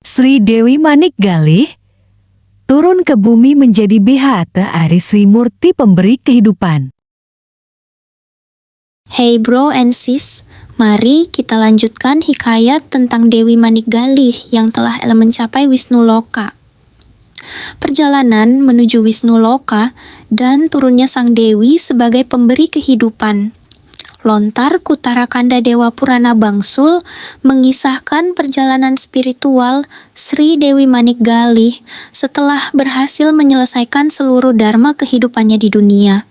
Sri Dewi Manik Galih turun ke bumi menjadi Bhata Ari Sri Murti pemberi kehidupan. Hey bro and sis, mari kita lanjutkan hikayat tentang Dewi Manik Galih yang telah mencapai Wisnu Loka. Perjalanan menuju Wisnu Loka dan turunnya sang Dewi sebagai pemberi kehidupan. Lontar Kutara Kanda Dewa Purana Bangsul mengisahkan perjalanan spiritual Sri Dewi Manik Galih setelah berhasil menyelesaikan seluruh dharma kehidupannya di dunia.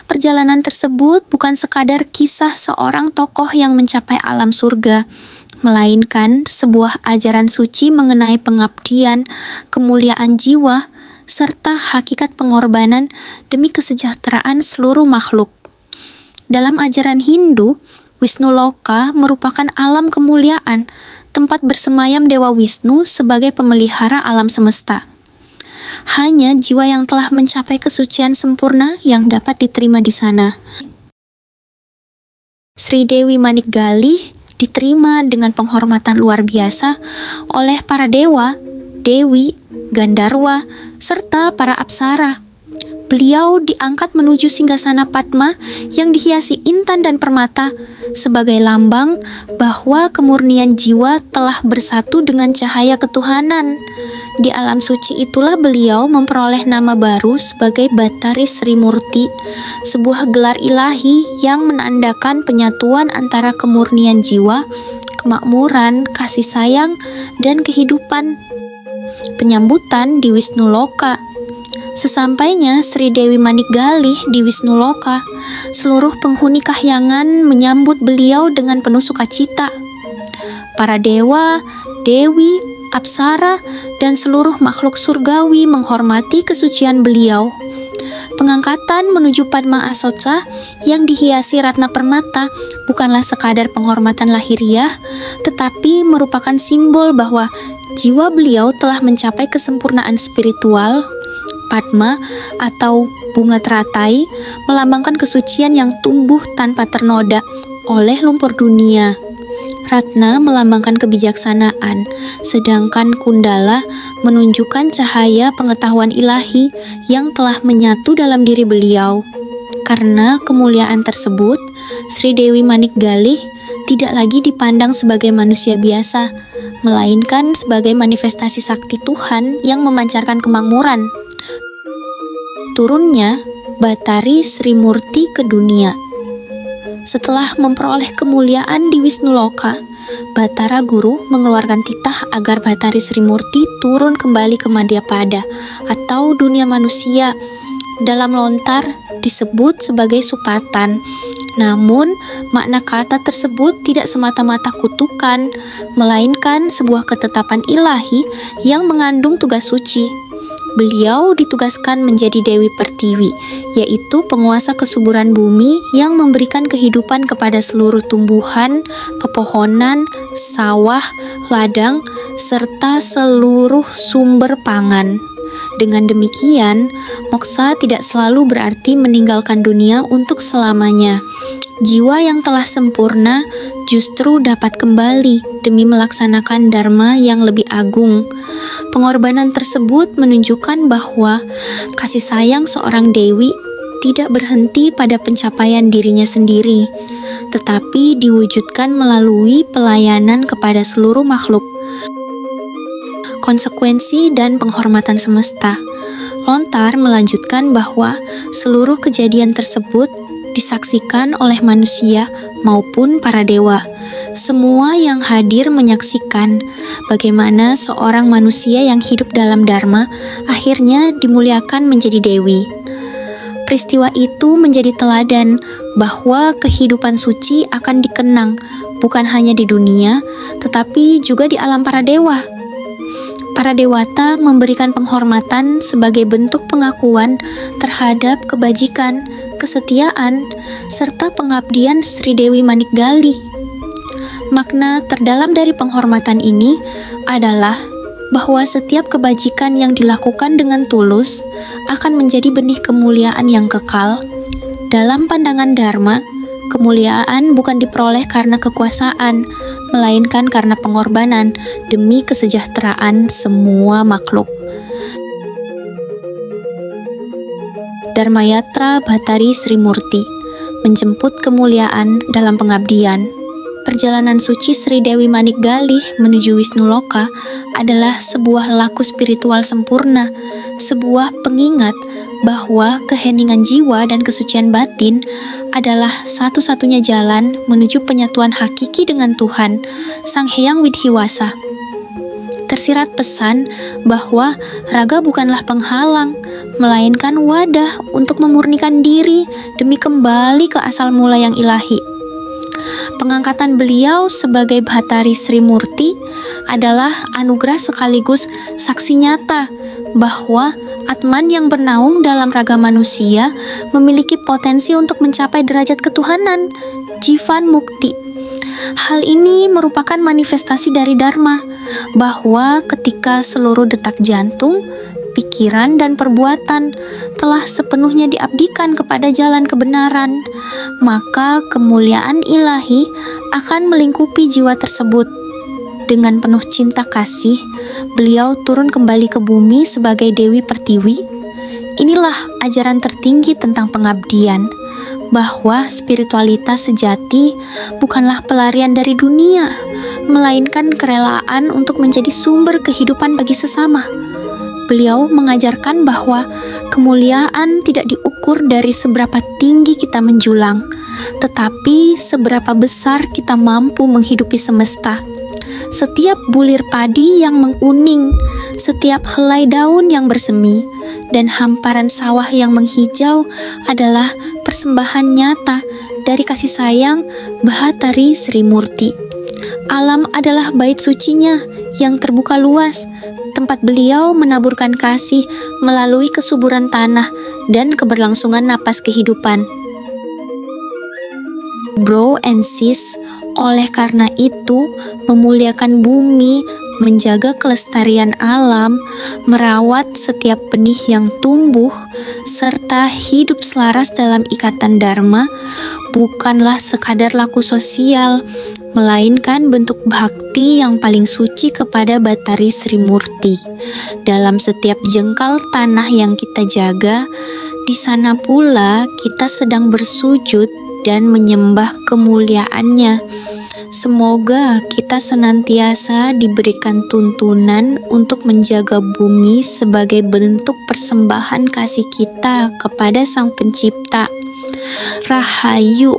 Perjalanan tersebut bukan sekadar kisah seorang tokoh yang mencapai alam surga, melainkan sebuah ajaran suci mengenai pengabdian, kemuliaan jiwa, serta hakikat pengorbanan demi kesejahteraan seluruh makhluk. Dalam ajaran Hindu, Wisnu Loka merupakan alam kemuliaan, tempat bersemayam Dewa Wisnu sebagai pemelihara alam semesta. Hanya jiwa yang telah mencapai kesucian sempurna yang dapat diterima di sana. Sri Dewi Manik Galih diterima dengan penghormatan luar biasa oleh para dewa, dewi, gandarwa, serta para apsara. Beliau diangkat menuju singgasana Padma yang dihiasi intan dan permata sebagai lambang bahwa kemurnian jiwa telah bersatu dengan cahaya ketuhanan. Di alam suci itulah beliau memperoleh nama baru sebagai Batari Sri Murti, sebuah gelar ilahi yang menandakan penyatuan antara kemurnian jiwa, kemakmuran, kasih sayang, dan kehidupan. Penyambutan di Wisnu Loka. Sesampainya Sri Dewi Manik Galih di Wisnu Loka, seluruh penghuni kahyangan menyambut beliau dengan penuh sukacita. Para dewa, dewi, apsara, dan seluruh makhluk surgawi menghormati kesucian beliau. Pengangkatan menuju Padma Asoca yang dihiasi ratna permata bukanlah sekadar penghormatan lahiriah, tetapi merupakan simbol bahwa jiwa beliau telah mencapai kesempurnaan spiritual. Padma atau bunga teratai melambangkan kesucian yang tumbuh tanpa ternoda oleh lumpur dunia. Ratna melambangkan kebijaksanaan, sedangkan Kundala menunjukkan cahaya pengetahuan ilahi yang telah menyatu dalam diri beliau. Karena kemuliaan tersebut, Sri Dewi Manik Galih tidak lagi dipandang sebagai manusia biasa, melainkan sebagai manifestasi sakti Tuhan yang memancarkan kemakmuran. Turunnya Batari Sri Murti ke dunia. Setelah memperoleh kemuliaan di Wisnu Loka, Batara Guru mengeluarkan titah agar Batari Sri Murti turun kembali ke Madhyapada atau dunia manusia. Dalam lontar disebut sebagai supatan. Namun, makna kata tersebut tidak semata-mata kutukan, melainkan sebuah ketetapan ilahi yang mengandung tugas suci. Beliau ditugaskan menjadi Dewi Pertiwi, yaitu penguasa kesuburan bumi yang memberikan kehidupan kepada seluruh tumbuhan, pepohonan, sawah, ladang, serta seluruh sumber pangan. Dengan demikian, moksa tidak selalu berarti meninggalkan dunia untuk selamanya. Jiwa yang telah sempurna justru dapat kembali demi melaksanakan dharma yang lebih agung. Pengorbanan tersebut menunjukkan bahwa kasih sayang seorang dewi tidak berhenti pada pencapaian dirinya sendiri, tetapi diwujudkan melalui pelayanan kepada seluruh makhluk. Konsekuensi dan penghormatan semesta. Lontar melanjutkan bahwa seluruh kejadian tersebut disaksikan oleh manusia maupun para dewa. Semua yang hadir menyaksikan bagaimana seorang manusia yang hidup dalam dharma akhirnya dimuliakan menjadi dewi. Peristiwa itu menjadi teladan bahwa kehidupan suci akan dikenang bukan hanya di dunia, tetapi juga di alam para dewa. Para dewata memberikan penghormatan sebagai bentuk pengakuan terhadap kebajikan, kesetiaan, serta pengabdian Sri Dewi Manik Galih. Makna terdalam dari penghormatan ini adalah bahwa setiap kebajikan yang dilakukan dengan tulus akan menjadi benih kemuliaan yang kekal. Dalam pandangan Dharma, Kemuliaan bukan diperoleh karena kekuasaan, melainkan karena pengorbanan demi kesejahteraan semua makhluk. Dharmayatra Bhattari Sri Murti, menjemput kemuliaan dalam pengabdian. Perjalanan suci Sri Dewi Manik Galih menuju Wisnu Loka adalah sebuah laku spiritual sempurna, sebuah pengingat bahwa keheningan jiwa dan kesucian batin adalah satu-satunya jalan menuju penyatuan hakiki dengan Tuhan, Sang Hyang Widhiwasa. Tersirat pesan bahwa raga bukanlah penghalang, melainkan wadah untuk memurnikan diri demi kembali ke asal mula yang ilahi. Pengangkatan beliau sebagai Bhattari Sri Murti adalah anugerah sekaligus saksi nyata bahwa Atman yang bernaung dalam raga manusia memiliki potensi untuk mencapai derajat ketuhanan, Jivan Mukti. Hal ini merupakan manifestasi dari Dharma, bahwa ketika seluruh detak jantung, pikiran, dan perbuatan telah sepenuhnya diabdikan kepada jalan kebenaran, maka kemuliaan ilahi akan melingkupi jiwa tersebut. Dengan penuh cinta kasih, beliau turun kembali ke bumi sebagai Dewi Pertiwi. Inilah ajaran tertinggi tentang pengabdian, bahwa spiritualitas sejati bukanlah pelarian dari dunia, melainkan kerelaan untuk menjadi sumber kehidupan bagi sesama. Beliau mengajarkan bahwa kemuliaan tidak diukur dari seberapa tinggi kita menjulang, tetapi seberapa besar kita mampu menghidupi semesta. Setiap bulir padi yang menguning, setiap helai daun yang bersemi, dan hamparan sawah yang menghijau adalah persembahan nyata dari kasih sayang Bhattari Sri Murti. Alam adalah bait sucinya yang terbuka luas, tempat beliau menaburkan kasih melalui kesuburan tanah dan keberlangsungan napas kehidupan. Bro and sis, oleh karena itu, memuliakan bumi, menjaga kelestarian alam, merawat setiap benih yang tumbuh, serta hidup selaras dalam ikatan dharma bukanlah sekadar laku sosial, melainkan bentuk bhakti yang paling suci kepada Bhattari Sri Murti. Dalam setiap jengkal tanah yang kita jaga, di sana pula kita sedang bersujud dan menyembah kemuliaannya. Semoga kita senantiasa diberikan tuntunan untuk menjaga bumi sebagai bentuk persembahan kasih kita kepada Sang Pencipta. Rahayu.